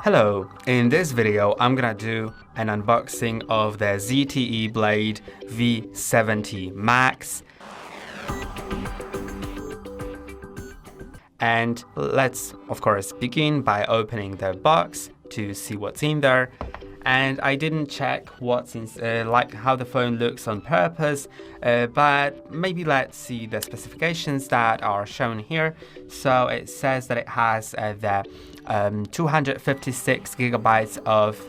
Hello, in this video I'm gonna do an unboxing of the ZTE Blade V70 Max. And let's of course begin by opening the box to see what's in there. And I didn't check what's in, how the phone looks on purpose, but maybe let's see the specifications that are shown here. So it says that it has the 256 gigabytes of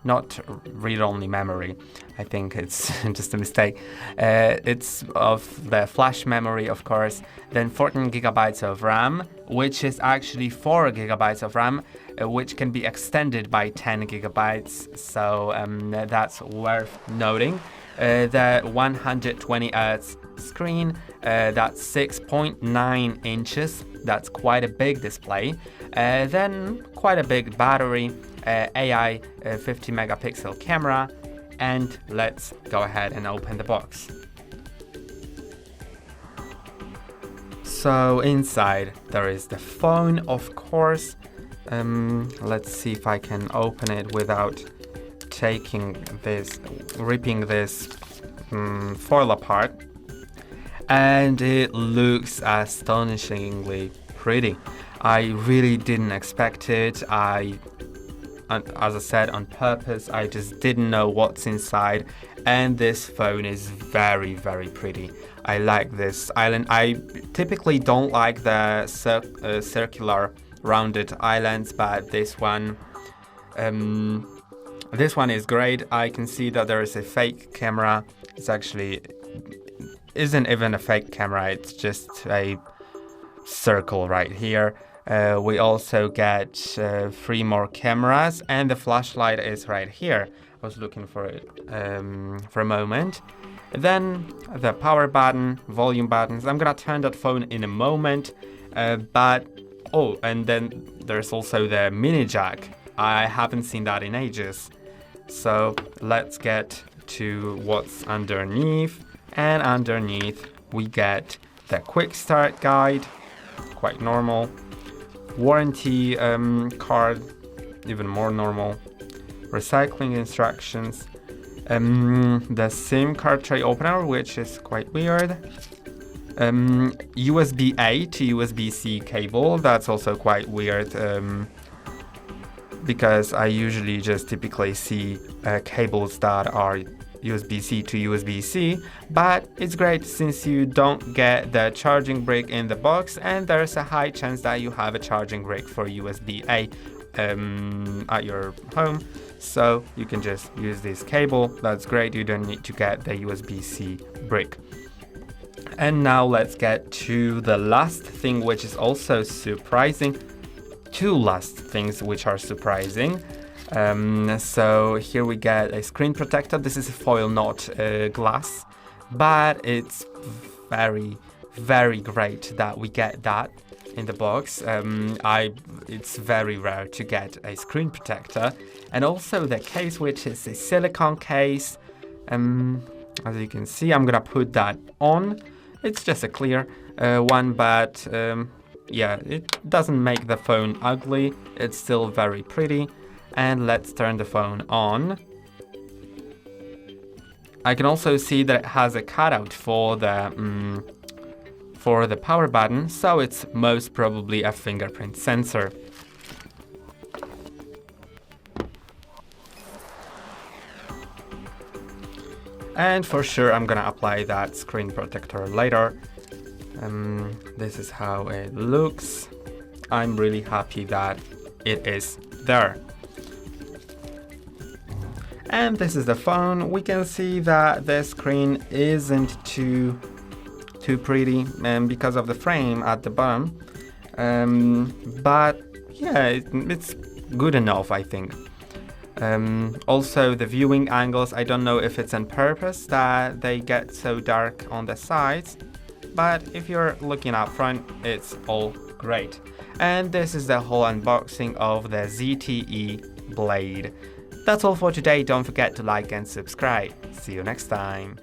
not read-only memory. I think it's just a mistake. It's of the flash memory, of course. Then 14 gigabytes of RAM, which is actually 4 gigabytes of RAM, which can be extended by 10 gigabytes. So that's worth noting. The 120 Hz screen, that's 6.9 inches. That's quite a big display. Then quite a big battery, AI 50 megapixel camera, and let's go ahead and open the box. So inside there is the phone, of course. Let's see if I can open it without ripping this foil apart. And it looks astonishingly pretty. I really didn't expect it. As I said, on purpose, I just didn't know what's inside, and this phone is very, very pretty. I like this island. I typically don't like the circular rounded islands, but this one is great. I can see that there is a fake camera. It's actually isn't even a fake camera, it's just a circle right here. We also get 3 more cameras, and the flashlight is right here. I was looking for it for a moment. Then the power button, volume buttons. I'm gonna turn that phone in a moment, and then there's also the mini jack. I haven't seen that in ages. So let's get to what's underneath. And underneath we get the quick start guide, quite normal. Warranty card, even more normal. Recycling instructions. The SIM card tray opener, which is quite weird. USB-A to USB-C cable, that's also quite weird, because I usually just typically see cables that are USB-C to USB-C, but it's great since you don't get the charging brick in the box, and there's a high chance that you have a charging brick for USB-A at your home, so you can just use this cable. That's great, you don't need to get the USB-C brick. And now let's get to the last thing, which is also surprising. 2 last things which are surprising. So here we get a screen protector. This is a foil, not glass, but it's very, very great that we get that in the box. It's very rare to get a screen protector. And also the case, which is a silicone case. As you can see, I'm gonna put that on. It's just a clear one, but yeah, it doesn't make the phone ugly. It's still very pretty. And let's turn the phone on. I can also see that it has a cutout for the power button, so it's most probably a fingerprint sensor. And for sure I'm gonna apply that screen protector later. This is how it looks. I'm really happy that it is there. And this is the phone. We can see that the screen isn't too pretty because of the frame at the bottom. But yeah, it's good enough, I think. Also the viewing angles, I don't know if it's on purpose that they get so dark on the sides, but if you're looking up front, it's all great. And this is the whole unboxing of the ZTE Blade. That's all for today. Don't forget to like and subscribe. See you next time.